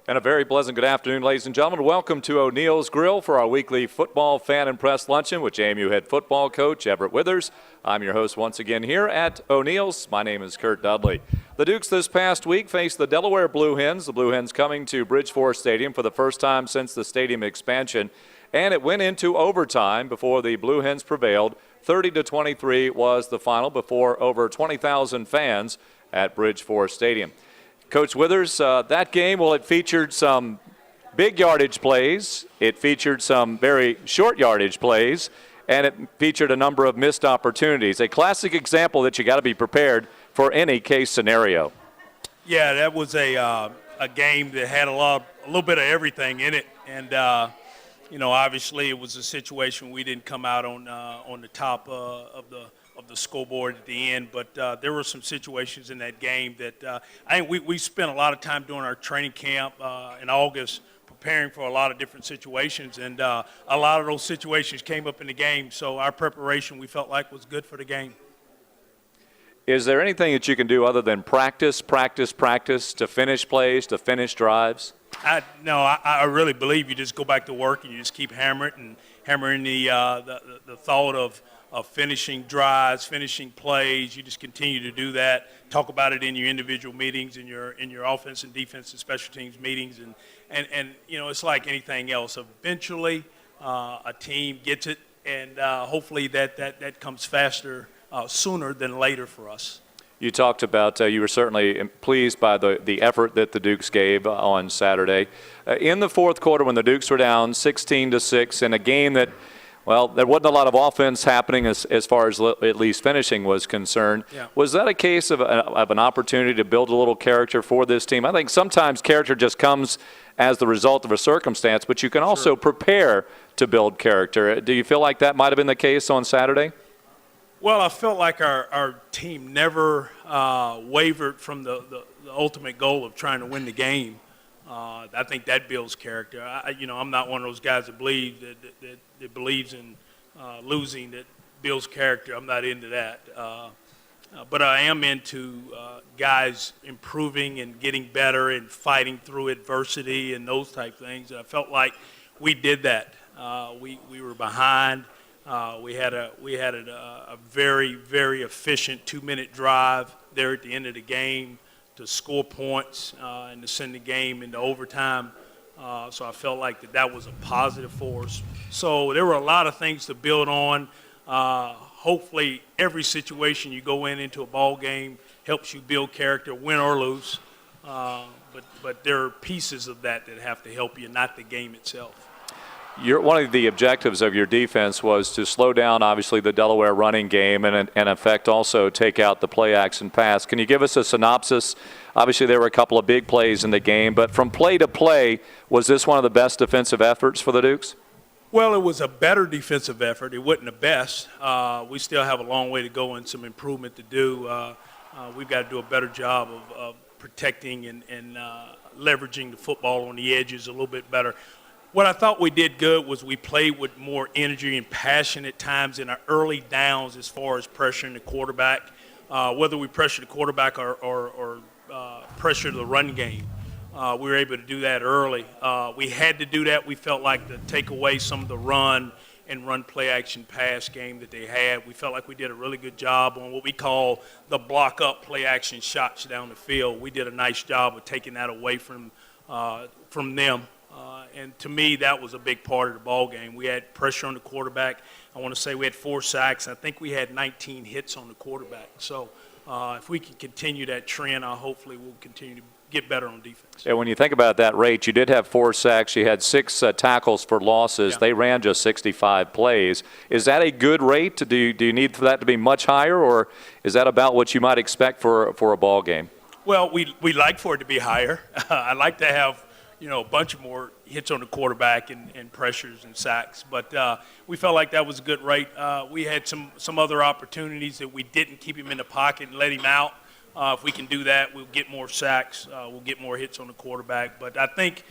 And a very pleasant good afternoon, ladies and gentlemen. Welcome to O'Neill's Grill for our weekly football fan and press luncheon with JMU head football coach Everett Withers. I'm your host once again here at O'Neill's. My name is Kurt Dudley. The Dukes this past week faced the Delaware Blue Hens. The Blue Hens coming to Bridgeforth Stadium for the first time since the stadium expansion. And it went into overtime before the Blue Hens prevailed. 30-23 was the final before over 20,000 fans at Bridgeforth Stadium. Coach Withers, that game, well, it featured some big yardage plays, it featured some very short yardage plays, and it featured a number of missed opportunities. A classic example that you got to be prepared for any case scenario. Yeah, that was a game that had a little bit of everything in it, and obviously it was a situation we didn't come out on the top of the scoreboard at the end, but there were some situations in that game that I think we spent a lot of time during our training camp in August preparing for a lot of different situations, and a lot of those situations came up in the game, so our preparation we felt like was good for the game. Is there anything that you can do other than practice to finish plays, to finish drives? I really believe you just go back to work and you just keep hammering the thought of finishing drives, finishing plays. You just continue to do that. Talk about it in your individual meetings, in your offense and defense and special teams meetings, and it's like anything else. Eventually, a team gets it, and hopefully that comes faster sooner than later for us. You talked about you were certainly pleased by the effort that the Dukes gave on Saturday. In the fourth quarter, when the Dukes were down 16-6 in a game that, well, there wasn't a lot of offense happening as far as at least finishing was concerned. Yeah. Was that a case of an opportunity to build a little character for this team? I think sometimes character just comes as the result of a circumstance, but you can also prepare to build character. Do you feel like that might have been the case on Saturday? Well, I felt like our team never wavered from the ultimate goal of trying to win the game. I think that builds character. I'm not one of those guys that believes in losing, that builds character. I'm not into that. But I am into guys improving and getting better and fighting through adversity and those type things. And I felt like we did that. We were behind. We had a very, very efficient 2-minute drive there at the end of the game to score points and to send the game into overtime. So I felt like that was a positive force. So there were a lot of things to build on. Hopefully every situation you go into a ball game helps you build character, win or lose. But there are pieces of that have to help you, not the game itself. One of the objectives of your defense was to slow down, obviously, the Delaware running game and, in effect, also take out the play-action pass. Can you give us a synopsis? Obviously, there were a couple of big plays in the game, but from play to play, was this one of the best defensive efforts for the Dukes? Well, it was a better defensive effort. It wasn't the best. We still have a long way to go and some improvement to do. We've got to do a better job of protecting and leveraging the football on the edges a little bit better. What I thought we did good was we played with more energy and passion at times in our early downs as far as pressuring the quarterback, whether we pressure the quarterback or pressure the run game. We were able to do that early. We had to do that. We felt like to take away some of the run play action pass game that they had. We felt like we did a really good job on what we call the block up play action shots down the field. We did a nice job of taking that away from them. And to me, that was a big part of the ball game. We had pressure on the quarterback. I want to say we had 4 sacks. I think we had 19 hits on the quarterback. So if we can continue that trend, hopefully we'll continue to get better on defense. And when you think about that rate, you did have 4 sacks. You had 6 tackles for losses. Yeah. They ran just 65 plays. Is that a good rate? Do you need for that to be much higher, or is that about what you might expect for a ball game? Well, we like for it to be higher. I'd like to have a bunch of more hits on the quarterback and pressures and sacks. But we felt like that was a good rate. We had some other opportunities that we didn't keep him in the pocket and let him out. If we can do that, we'll get more sacks. We'll get more hits on the quarterback. But I think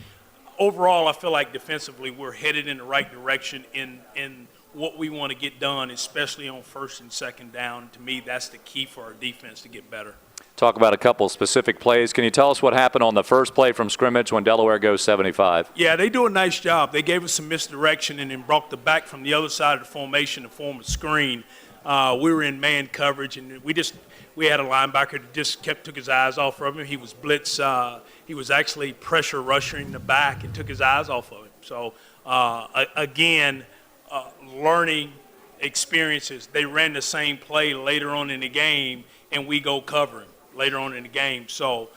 overall I feel like defensively we're headed in the right direction in what we want to get done, especially on first and second down. To me, that's the key for our defense to get better. talk about a couple specific plays. Can you tell us what happened on the first play from scrimmage when Delaware goes 75? Yeah, they do a nice job. They gave us some misdirection and then brought the back from the other side of the formation to form a screen. We were in man coverage, and we had a linebacker that just took his eyes off of him. He was blitz. He was actually pressure rushing the back and took his eyes off of him. So again, learning experiences. They ran the same play later on in the game, and we go cover him later on in the game. So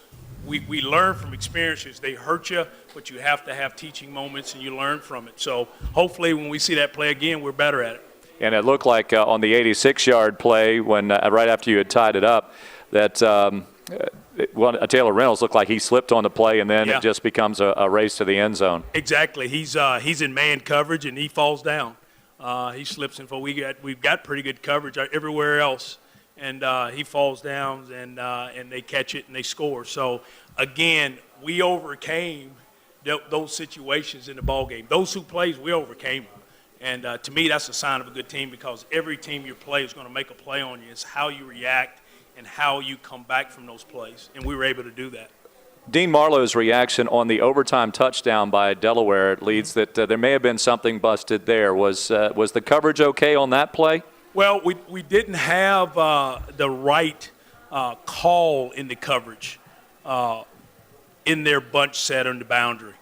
we learn from experiences. They hurt you, but you have to have teaching moments, and you learn from it. So hopefully when we see that play again, we're better at it. And it looked like on the 86-yard play, when right after you had tied it up, that Taylor Reynolds looked like he slipped on the play, and then it just becomes a race to the end zone. Exactly. He's in man coverage, and he falls down. He slips and falls. We've got pretty good coverage everywhere else, and he falls down, and they catch it and they score. So again, we overcame those situations in the ball game. Those 2 plays, we overcame them. And to me, that's a sign of a good team, because every team you play is going to make a play on you. It's how you react and how you come back from those plays, and we were able to do that. Dean Marlowe's reaction on the overtime touchdown by Delaware leads that there may have been something busted there. Was the coverage okay on that play? Well, we didn't have the right call in the coverage in their bunch set on the boundary.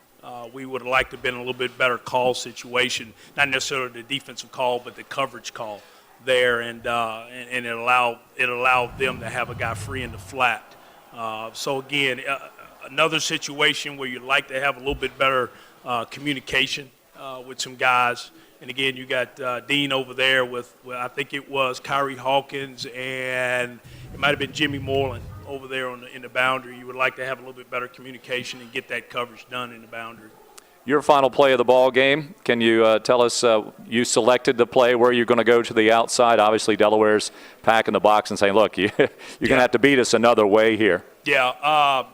We would have liked to have been a little bit better call situation, not necessarily the defensive call, but the coverage call there, and it allowed them to have a guy free in the flat. So again, another situation where you'd like to have a little bit better communication with some guys. And again, you got Dean over there with I think it was Kyrie Hawkins, and it might have been Jimmy Moreland over there in the boundary. You would like to have a little bit better communication and get that coverage done in the boundary. Your final play of the ball game, can you tell us, you selected the play where you're going to go to the outside? Obviously, Delaware's packing the box and saying, look, you're going to have to beat us another way here. Yeah,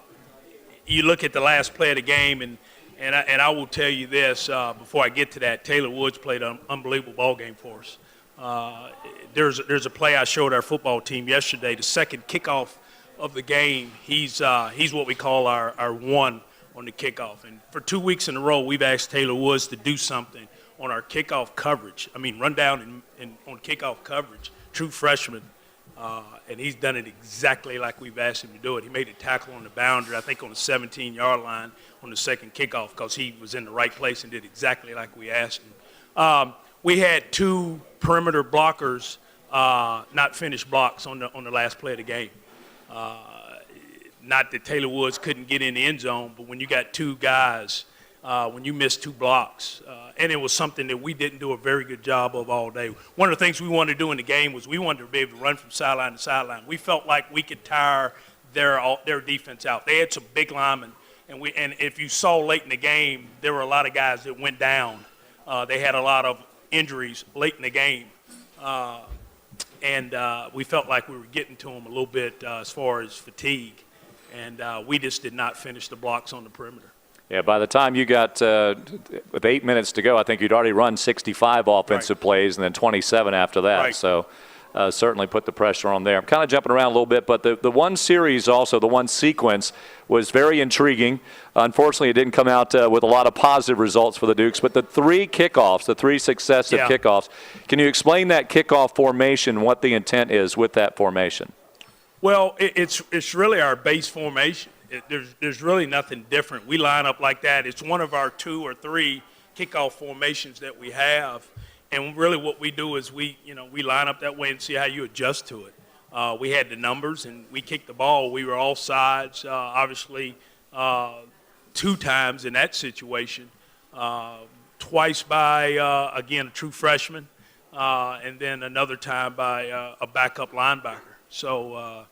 you look at the last play of the game, and I will tell you this, before I get to that, Taylor Woods played an unbelievable ball game for us. There's a play I showed our football team yesterday, the second kickoff of the game. He's what we call our one on the kickoff. And for 2 weeks in a row, we've asked Taylor Woods to do something on our kickoff coverage. I mean, run down and on kickoff coverage, true freshman. And he's done it exactly like we've asked him to do it. He made a tackle on the boundary, I think on the 17-yard line on the second kickoff, because he was in the right place and did exactly like we asked him. We had 2 perimeter blockers not finished blocks on the last play of the game. Not that Taylor Woods couldn't get in the end zone, but when you got 2 guys, when you miss 2 blocks, and it was something that we didn't do a very good job of all day. One of the things we wanted to do in the game was we wanted to be able to run from sideline to sideline. We felt like we could tire their defense out. They had some big linemen, and if you saw late in the game, there were a lot of guys that went down. They had a lot of injuries late in the game. And we felt like we were getting to them a little bit as far as fatigue. And we just did not finish the blocks on the perimeter. Yeah, by the time you got with 8 minutes to go, I think you'd already run 65 offensive plays and then 27 after that. Right. So certainly put the pressure on there. I'm kind of jumping around a little bit, but the one series also, the one sequence was very intriguing. Unfortunately, it didn't come out with a lot of positive results for the Dukes, but the 3 kickoffs, the 3 successive kickoffs, can you explain that kickoff formation, what the intent is with that formation? Well, it's really our base formation. There's really nothing different. We line up like that. It's one of our 2 or 3 kickoff formations that we have. And really what we do is we line up that way and see how you adjust to it. We had the numbers, and we kicked the ball. We were all sides, obviously 2 times in that situation. Twice by, again, a true freshman, and then another time by a backup linebacker. So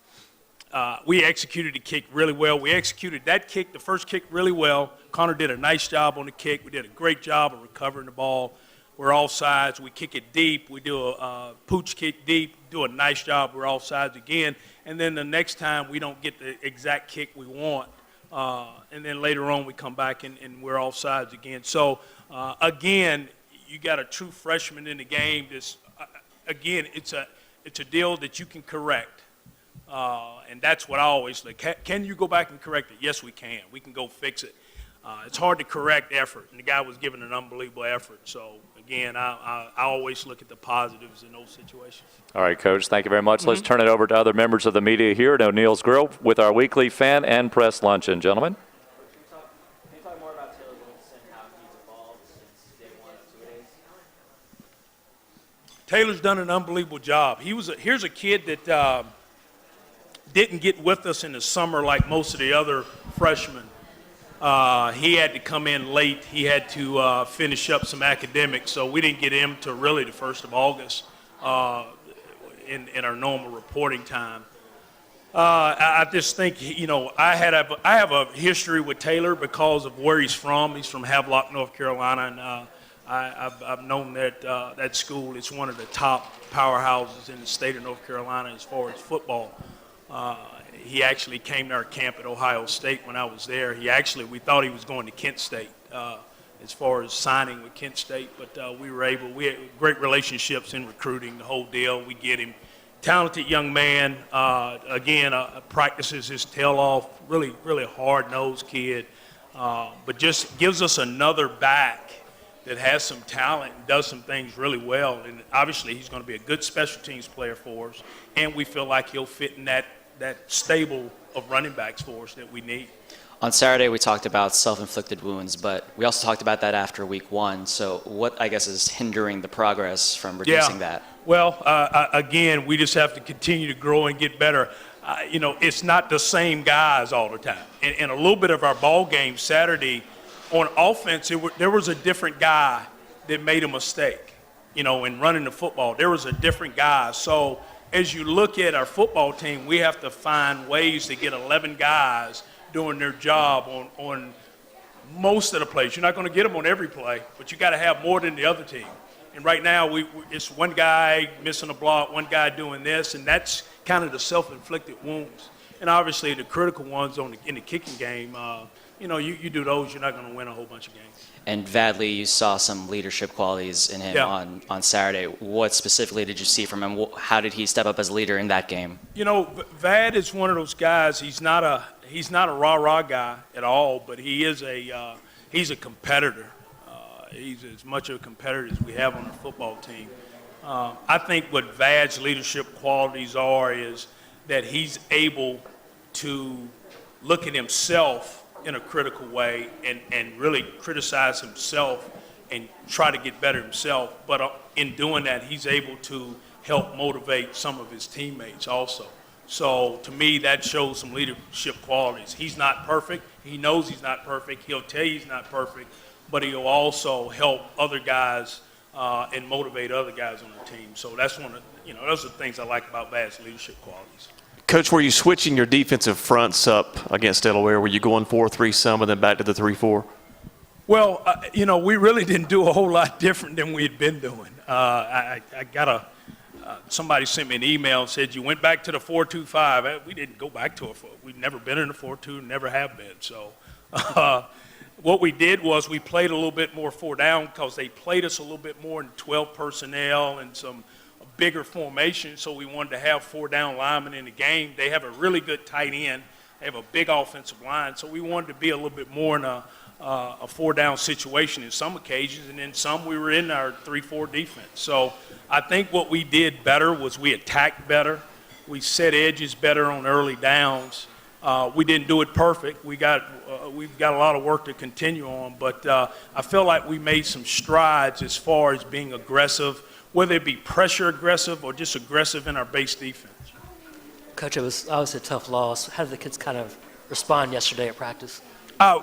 we executed the kick really well. We executed that kick, the first kick, really well. Connor did a nice job on the kick. We did a great job of recovering the ball. We're all sides. We kick it deep. We do a pooch kick deep, do a nice job. We're all sides again. And then the next time we don't get the exact kick we want. And then later on we come back and we're all sides again. So, again, you got a true freshman in the game. Again, it's a deal that you can correct. And that's what I always look. Can you go back and correct it? Yes, we can. We can go fix it. It's hard to correct effort, and the guy was giving an unbelievable effort. So, again, I always look at the positives in those situations. All right, Coach, thank you very much. Let's turn it over to other members of the media here at O'Neill's Grill with our weekly fan and press luncheon. Gentlemen. Can you talk more about Taylor Wilson and how he's evolved since day one of 2 days? Taylor's done an unbelievable job. Here's a kid that didn't get with us in the summer like most of the other freshmen. He had to come in late. He had to finish up some academics, so we didn't get him till really the 1st of August in our normal reporting time. I just think, I have a history with Taylor because of where he's from. He's from Havelock, North Carolina, and I've known that that school is one of the top powerhouses in the state of North Carolina as far as football. He actually came to our camp at Ohio State when I was there. We thought he was going to Kent State as far as signing with Kent State, but we had great relationships in recruiting, the whole deal. We get him. Talented young man, practices his tail off, really, really hard-nosed kid, but just gives us another back that has some talent and does some things really well. And obviously he's going to be a good special teams player for us, and we feel like he'll fit in that stable of running backs for us that we need. On Saturday, we talked about self-inflicted wounds, but we also talked about that after week one. So what, I guess, is hindering the progress from reducing that? Well, again, we just have to continue to grow and get better. It's not the same guys all the time. And a little bit of our ball game Saturday, on offense, there was a different guy that made a mistake, in running the football. There was a different guy. So as you look at our football team, we have to find ways to get 11 guys doing their job on most of the plays. You're not going to get them on every play, but you got to have more than the other team. And right now, it's one guy missing a block, one guy doing this, and that's kind of the self-inflicted wounds. And obviously, the critical ones in the kicking game, you do those, you're not going to win a whole bunch of games. And Vadley, you saw some leadership qualities in him on Saturday. What specifically did you see from him? How did he step up as a leader in that game? Vad is one of those guys. He's not a rah-rah guy at all, but he's a competitor. He's as much of a competitor as we have on the football team. I think what Vad's leadership qualities are is that he's able to look at himself in a critical way and really criticize himself and try to get better himself. But in doing that, he's able to help motivate some of his teammates also. So to me, that shows some leadership qualities. He's not perfect. He knows he's not perfect. He'll tell you he's not perfect, but he'll also help other guys and motivate other guys on the team. So that's those are the things I like about Vad's leadership qualities. Coach, were you switching your defensive fronts up against Delaware? Were you going 4-3 some and then back to the 3-4? Well, we really didn't do a whole lot different than we had been doing. I got somebody sent me an email and said, you went back to the 4-2-5. We didn't go back to a 4. We've never been in a 4-2, never have been. So what we did was we played a little bit more 4 down because they played us a little bit more in 12 personnel and some bigger formation, so we wanted to have 4 down linemen in the game. They have a really good tight end. They have a big offensive line, so we wanted to be a little bit more in a 4 down situation in some occasions, and then some we were in our 3-4 defense. So I think what we did better was we attacked better. We set edges better on early downs. We didn't do it perfect. We've got a lot of work to continue on, but I feel like we made some strides as far as being aggressive, whether it be pressure aggressive or just aggressive in our base defense. Coach, it was obviously a tough loss. How did the kids kind of respond yesterday at practice?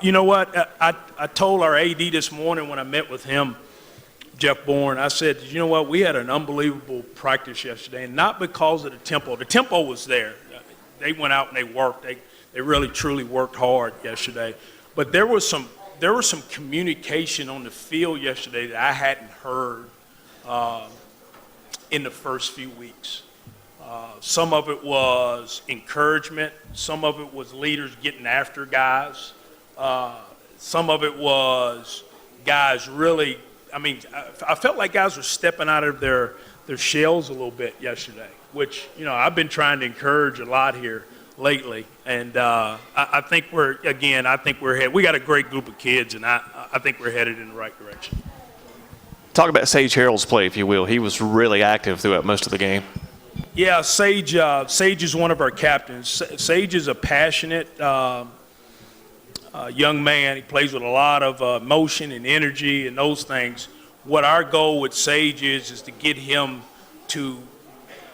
You know what? I told our AD this morning when I met with him, Jeff Bourne, I said, you know what? We had an unbelievable practice yesterday, and not because of the tempo. The tempo was there. They went out and they worked. They really, truly worked hard yesterday. But there was some communication on the field yesterday that I hadn't heard in the first few weeks. Some of it was encouragement. Some of it was leaders getting after guys. Some of it was guys really I felt like guys were stepping out of their shells a little bit yesterday, which, I've been trying to encourage a lot here lately. And I think we're headed. We got a great group of kids, and I think we're headed in the right direction. Talk about Sage Harrell's play, if you will. He was really active throughout most of the game. Yeah, Sage is one of our captains. Sage is a passionate young man. He plays with a lot of emotion and energy and those things. What our goal with Sage is to get him to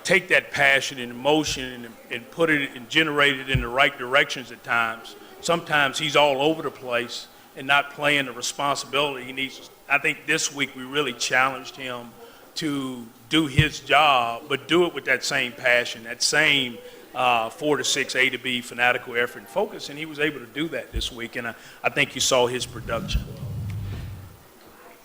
take that passion and emotion and put it and generate it in the right directions at times. Sometimes he's all over the place and not playing the responsibility he needs. I think this week we really challenged him to do his job, but do it with that same passion, that same 4 to 6, A to B, fanatical effort and focus, and he was able to do that this week, and I think you saw his production.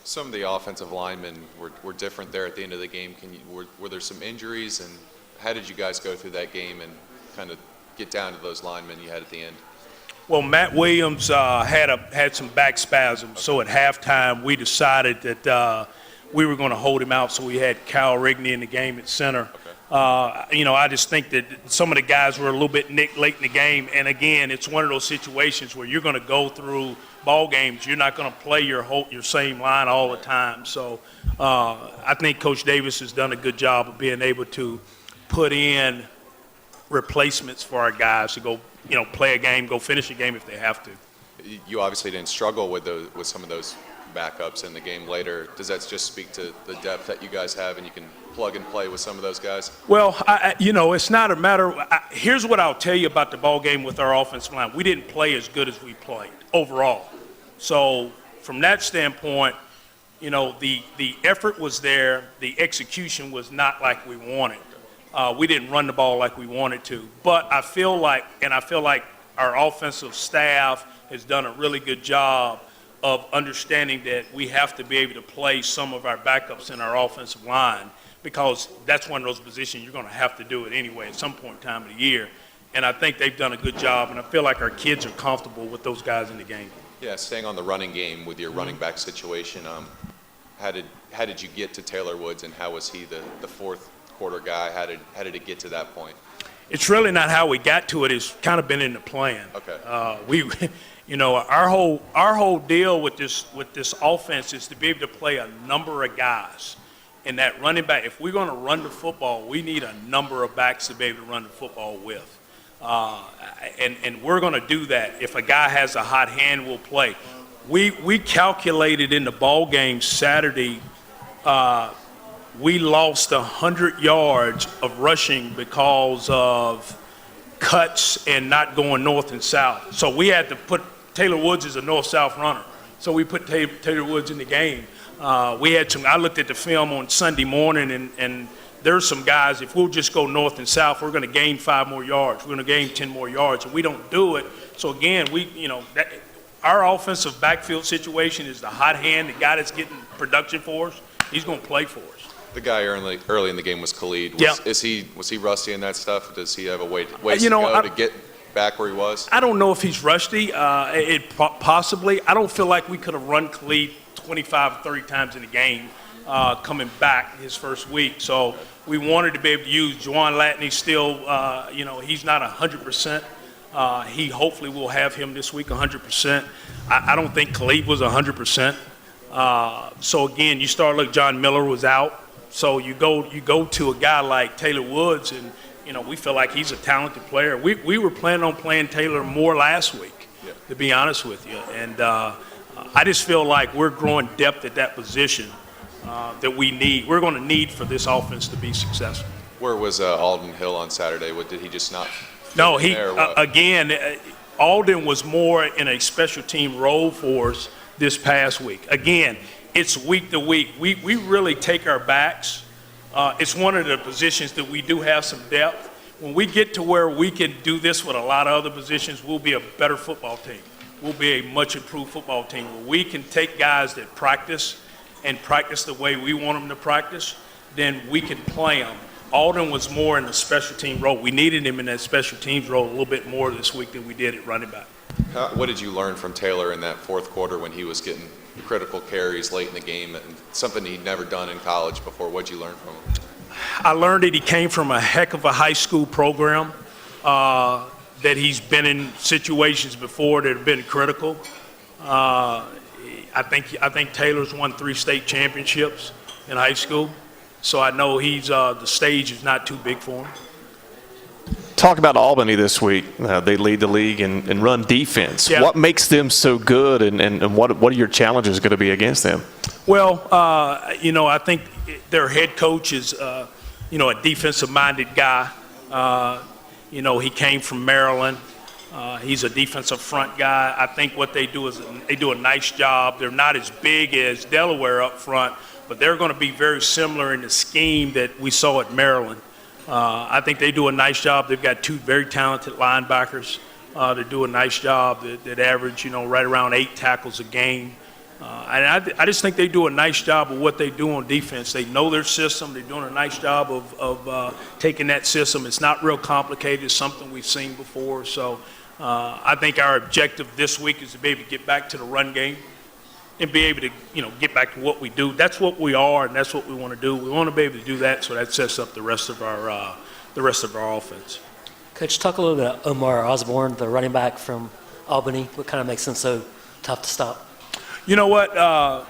Some of the offensive linemen were different there at the end of the game. Were there some injuries, and how did you guys go through that game and kind of get down to those linemen you had at the end? Well, Matt Williams had some back spasms, so at halftime we decided that we were going to hold him out, so we had Kyle Rigney in the game at center. Okay. I just think that some of the guys were a little bit nicked late in the game, and again, it's one of those situations where you're going to go through ball games. You're not going to play your same line all the time. So I think Coach Davis has done a good job of being able to put in replacements for our guys to go, play a game, go finish a game if they have to. You obviously didn't struggle with some of those backups in the game later. Does that just speak to the depth that you guys have, and you can plug and play with some of those guys? Well, it's not a matter. Here's what I'll tell you about the ball game with our offensive line. We didn't play as good as we played overall. So from that standpoint, the effort was there. The execution was not like we wanted. We didn't run the ball like we wanted to. But I feel like our offensive staff has done a really good job of understanding that we have to be able to play some of our backups in our offensive line, because that's one of those positions you're going to have to do it anyway at some point in time of the year. And I think they've done a good job, and I feel like our kids are comfortable with those guys in the game. Yeah, staying on the running game with your running back situation, how did you get to Taylor Woods, and how was he the fourth quarter guy? How did it get to that point? It's really not how we got to it. It's kind of been in the plan. Okay. Our whole deal with this offense is to be able to play a number of guys. And that running back, if we're going to run the football, we need a number of backs to be able to run the football with. And we're going to do that. If a guy has a hot hand, we'll play. We calculated in the ball game Saturday, we lost 100 yards of rushing because of cuts and not going north and south. So we had to put Taylor Woods as a north-south runner. So we put Taylor Woods in the game. I looked at the film on Sunday morning, and there's some guys, if we'll just go north and south, we're going to gain 5 more yards. We're going to gain 10 more yards, and we don't do it. So again, our offensive backfield situation is the hot hand, the guy that's getting production for us. He's going to play for us. The guy early in the game was Khalid. Was he rusty in that stuff? Does he have a ways to go to get back where he was? I don't know if he's rusty. Possibly. I don't feel like we could have run Khalid 25 or 30 times in the game coming back his first week. So we wanted to be able to use Juwan Latney still. He's not 100%. He hopefully will have him this week 100%. I don't think Khalid was 100%. So again, you start look. John Miller was out. So you go to a guy like Taylor Woods, and we feel like he's a talented player. We were planning on playing Taylor more last week, to be honest with you. And I just feel like we're growing depth at that position that we need. We're going to need for this offense to be successful. Where was Alden Hill on Saturday? Did he just not? No, Alden was more in a special team role for us this past week. Again, it's week to week. We really take our backs. It's one of the positions that we do have some depth. When we get to where we can do this with a lot of other positions, we'll be a better football team. We'll be a much improved football team where we can take guys that practice the way we want them to practice, then we can play them. Alden was more in the special team role. We needed him in that special teams role a little bit more this week than we did at running back. What did you learn from Taylor in that fourth quarter when he was getting critical carries late in the game, and something he'd never done in college before. What'd you learn from him? I learned that he came from a heck of a high school program, that he's been in situations before that have been critical. I think Taylor's won 3 state championships in high school, so I know the stage is not too big for him. Talk about Albany this week. They lead the league in run defense. Yeah. What makes them so good, and what are your challenges going to be against them? Well, I think their head coach is, a defensive-minded guy. He came from Maryland. He's a defensive front guy. I think what they do is they do a nice job. They're not as big as Delaware up front, but they're going to be very similar in the scheme that we saw at Maryland. I think they do a nice job. They've got 2 very talented linebackers that do a nice job that average, right around 8 tackles a game. And I just think they do a nice job of what they do on defense. They know their system. They're doing a nice job of taking that system. It's not real complicated. It's something we've seen before. So I think our objective this week is to be able to get back to the run game and be able to, get back to what we do. That's what we are, and that's what we want to do. We want to be able to do that, so that sets up the rest of our offense. Coach, talk a little bit about Omar Osborne, the running back from Albany. What kind of makes him so tough to stop? You know what? I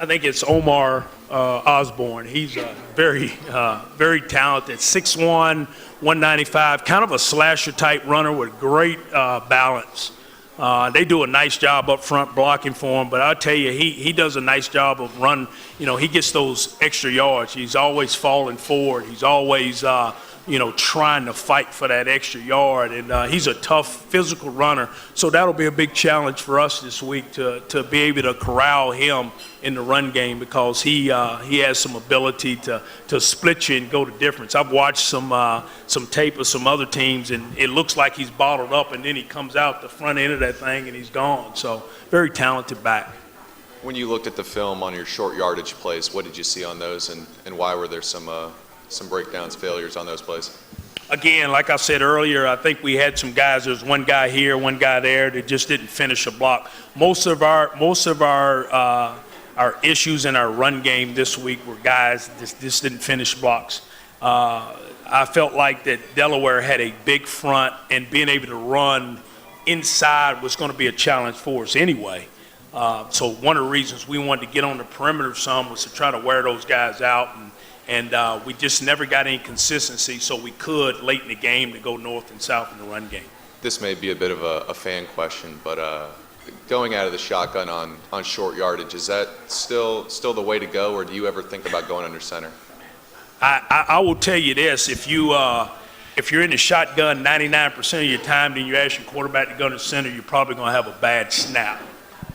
think it's Omar Osborne. He's very talented. 6'1", 195, kind of a slasher-type runner with great balance. They do a nice job up front blocking for him, but I'll tell you, he does a nice job of run. He gets those extra yards. He's always falling forward. He's always, trying to fight for that extra yard, and he's a tough physical runner. So that'll be a big challenge for us this week to be able to corral him in the run game, because he has some ability to split you and go the difference. I've watched some tape of some other teams, and it looks like he's bottled up, and then he comes out the front end of that thing and he's gone. So very talented back. When you looked at the film on your short yardage plays, what did you see on those, and why were there some breakdowns, failures on those plays? Again, like I said earlier, I think we had some guys. There's one guy here, one guy there that just didn't finish a block. Most of our issues in our run game this week were guys that just didn't finish blocks. I felt like that Delaware had a big front, and being able to run inside was going to be a challenge for us anyway. So one of the reasons we wanted to get on the perimeter some was to try to wear those guys out, and we just never got any consistency, so we could late in the game to go north and south in the run game. This may be a bit of a fan question, but going out of the shotgun on short yardage, is that still the way to go, or do you ever think about going under center? I will tell you this: if you're in the shotgun 99% of your time, then you ask your quarterback to go to center, you're probably going to have a bad snap.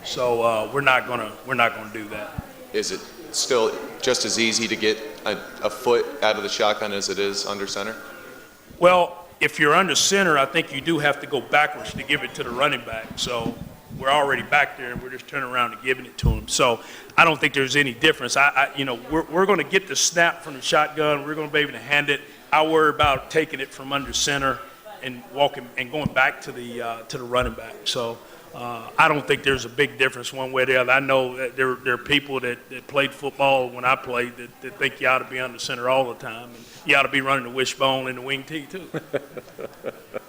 So we're not going to do that. Is it still just as easy to get a foot out of the shotgun as it is under center? Well, if you're under center, I think you do have to go backwards to give it to the running back. So we're already back there, and we're just turning around and giving it to him. So I don't think there's any difference. We're going to get the snap from the shotgun. We're going to be able to hand it. I worry about taking it from under center and walking and going back to the running back. So I don't think there's a big difference one way or the other. I know that there are people that played football when I played that think you ought to be under center all the time, and you ought to be running the wishbone and the wing tee too.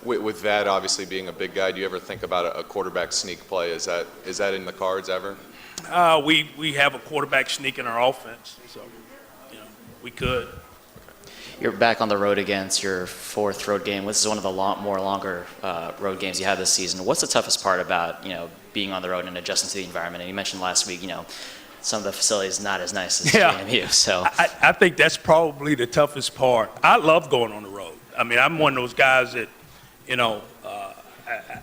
With that obviously being a big guy, do you ever think about a quarterback sneak play? Is that in the cards ever? We have a quarterback sneak in our offense, so we could. You're back on the road against your 4th road game. This is one of the longer road games you have this season. What's the toughest part about being on the road and adjusting to the environment? And you mentioned last week, some of the facilities not as nice as JMU. So I think that's probably the toughest part. I love going on the road. I mean, I'm one of those guys that,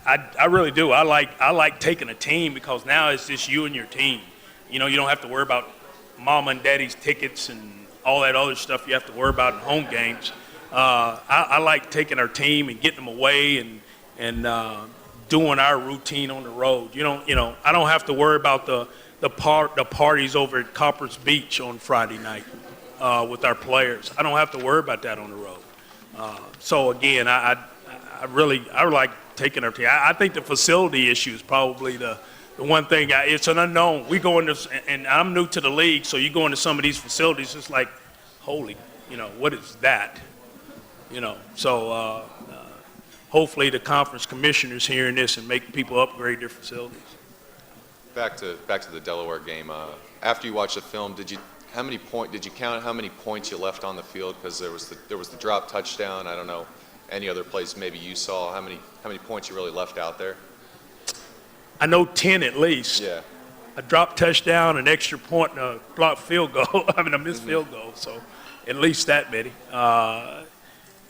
I really do. I like taking a team, because now it's just you and your team. You don't have to worry about mama and daddy's tickets and all that other stuff you have to worry about in home games. I like taking our team and getting them away and doing our routine on the road. I don't have to worry about the parties over at Coppers Beach on Friday night with our players. I don't have to worry about that on the road. So again, I like taking our team. I think the facility issue is probably the The one thing, it's an unknown. We go into, and I'm new to the league, so you go into some of these facilities, it's like, holy, what is that? So hopefully the conference commissioners hearing this and making people upgrade their facilities. Back to the Delaware game. After you watched the film, did you count how many points you left on the field? Because there was the drop touchdown. I don't know any other plays maybe you saw. How many points you really left out there? I know 10 at least. Yeah. A drop touchdown, an extra point, and a blocked field goal. A missed field goal. So at least that many.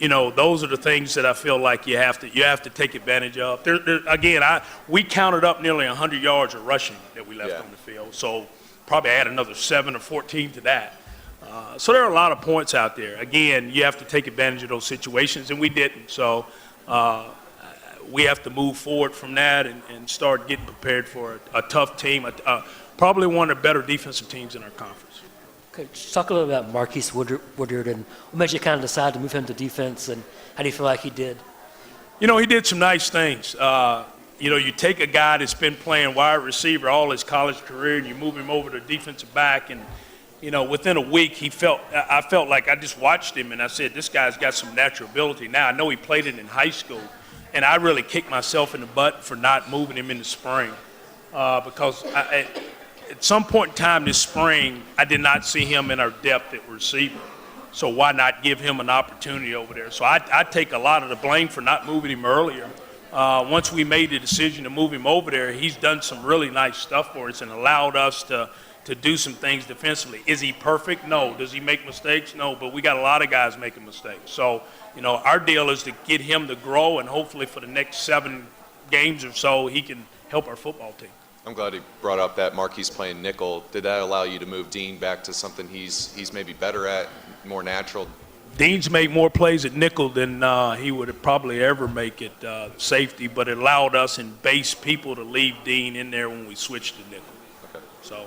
Those are the things that I feel like you have to take advantage of. We counted up nearly 100 yards of rushing that we left on the field. So probably add another 7 or 14 to that. So there are a lot of points out there. Again, you have to take advantage of those situations, and we didn't. So we have to move forward from that and start getting prepared for a tough team, probably one of the better defensive teams in our conference. Okay, just talk a little about Marquise Woodard and what made you kind of decide to move him to defense, and how do you feel like he did? He did some nice things. You take a guy that's been playing wide receiver all his college career, and you move him over to defensive back, and within a week, I felt like I just watched him, and I said, this guy's got some natural ability. Now, I know he played it in high school, and I really kicked myself in the butt for not moving him in the spring because at some point in time this spring, I did not see him in our depth at receiver. So why not give him an opportunity over there? So I take a lot of the blame for not moving him earlier. Once we made the decision to move him over there, he's done some really nice stuff for us and allowed us to do some things defensively. Is he perfect? No. Does he make mistakes? No. But we got a lot of guys making mistakes. So, our deal is to get him to grow, and hopefully for the next 7 games or so, he can help our football team. I'm glad he brought up that Marquise playing nickel. Did that allow you to move Dean back to something he's maybe better at, more natural? Dean's made more plays at nickel than he would have probably ever make at safety, but it allowed us in base people to leave Dean in there when we switched to nickel. Okay. So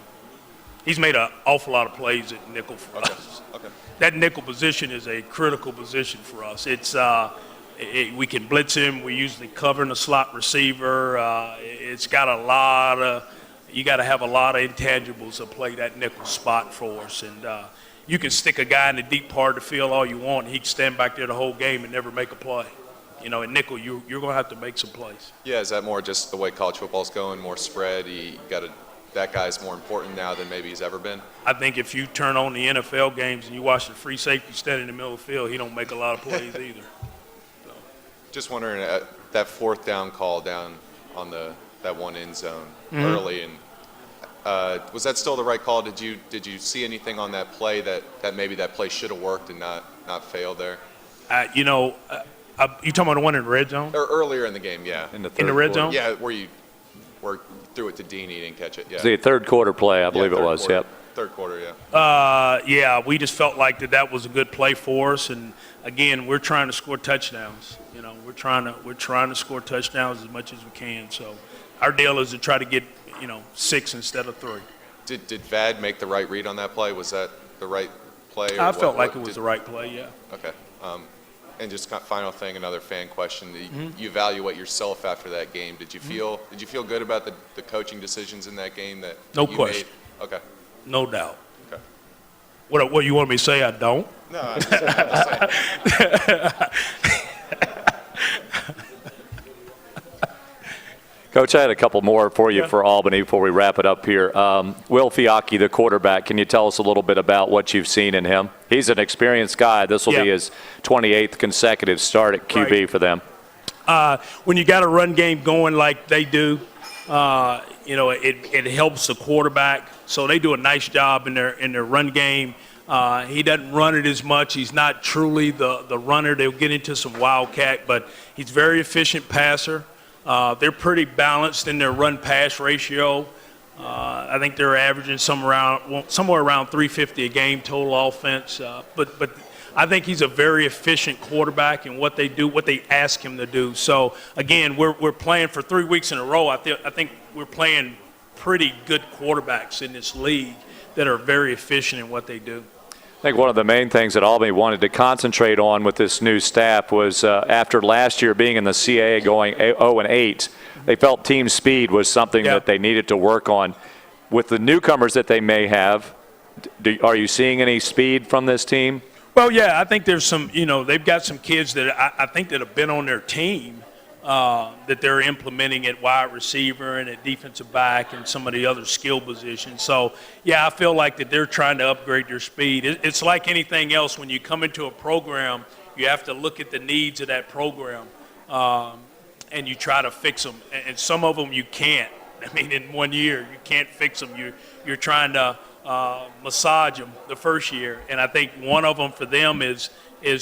he's made an awful lot of plays at nickel for us. Okay. That nickel position is a critical position for us. It's we can blitz him. We usually cover in a slot receiver. It's got you got to have a lot of intangibles to play that nickel spot for us. And you can stick a guy in the deep part of the field all you want, and he can stand back there the whole game and never make a play. At nickel, you're going to have to make some plays. Yeah, is that more just the way college football's going, more spread? That guy's more important now than maybe he's ever been? I think if you turn on the NFL games and you watch the free safety standing in the middle of the field, he don't make a lot of plays either. So. Just wondering, that 4th down call down on that one end zone early, and was that still the right call? Did you see anything on that play that maybe that play should have worked and not failed there? You talking about the one in the red zone? Or earlier in the game, yeah. In the red quarter. zone? Yeah, where you threw it to Dean, he didn't catch it. Yeah. The third quarter play, I believe it was. Quarter. Yep. Third quarter, yeah. Yeah, we just felt like that was a good play for us, and again, we're trying to score touchdowns. We're trying to score touchdowns as much as we can. So our deal is to try to get 6 instead of 3. Did Vad make the right read on that play? Was that the right play? I felt like it was the right play. Yeah. Okay. And just final thing, another fan question. You evaluate yourself after that game. Did you feel good about the coaching decisions in that game that No you question. made? Okay. No doubt. Okay. What you want me to say? I don't. No, I'm just saying. Coach, I had a couple more for you for Albany before we wrap it up here. Will Fiocchi, the quarterback, can you tell us a little bit about what you've seen in him? He's an experienced guy. This will be his 28th consecutive start at QB for them. When you got a run game going like they do, it helps the quarterback. So they do a nice job in their run game. He doesn't run it as much. He's not truly the runner. They'll get into some wildcat, but he's a very efficient passer. They're pretty balanced in their run-pass ratio. I think they're averaging somewhere around 350 a game total offense. But I think he's a very efficient quarterback in what they do, what they ask him to do. So again, we're playing for 3 weeks in a row. I think we're playing pretty good quarterbacks in this league that are very efficient in what they do. I think one of the main things that Albany wanted to concentrate on with this new staff was after last year being in the CAA going 0-8, they felt team speed was something that they needed to work on. With the newcomers that they may have, are you seeing any speed from this team? Well, yeah, I think there's some, they've got some kids that I think that have been on their team that they're implementing at wide receiver and at defensive back and some of the other skill positions. So, yeah, I feel like that they're trying to upgrade their speed. It's like anything else. When you come into a program, you have to look at the needs of that program, and you try to fix them. And some of them you can't. I mean, in 1 year, you can't fix them. You're trying to massage them the first year. And I think one of them for them is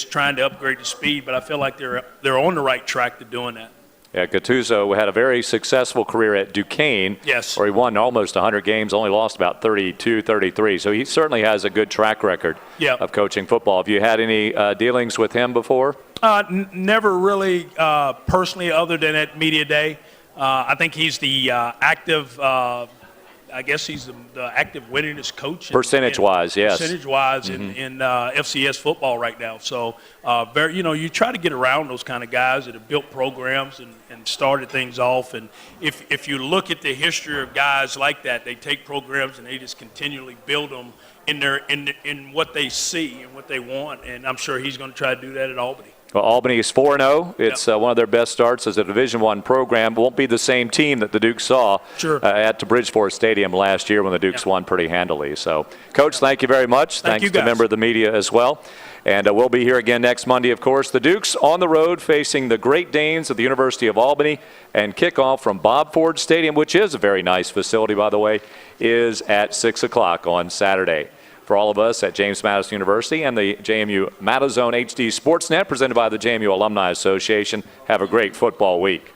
trying to upgrade the speed, but I feel like they're on the right track to doing that. Yeah, Gattuso had a very successful career at Duquesne, Yes. where he won almost 100 games, only lost about 32, 33. So he certainly has a good track record of coaching football. Have you had any dealings with him before? Never really personally, other than at Media Day. I think he's the active. I guess he's the active winningest coach. Percentage-wise, yes. Percentage-wise in FCS football right now. So, you try to get around those kind of guys that have built programs and started things off. And if you look at the history of guys like that, they take programs and they just continually build them in what they see and what they want. And I'm sure he's going to try to do that at Albany. Well, Albany is 4-0. It's one of their best starts as a Division I program. Won't be the same team that the Dukes saw at the Bridgeport Stadium last year when the Dukes won pretty handily. So, Coach, thank you very much. Thanks to a member of the media as well. And we'll be here again next Monday, of course. The Dukes on the road facing the Great Danes of the University of Albany. And kickoff from Bob Ford Stadium, which is a very nice facility, by the way, is at 6 o'clock on Saturday. For all of us at James Madison University and the JMU Matazone HD Sportsnet, presented by the JMU Alumni Association, have a great football week.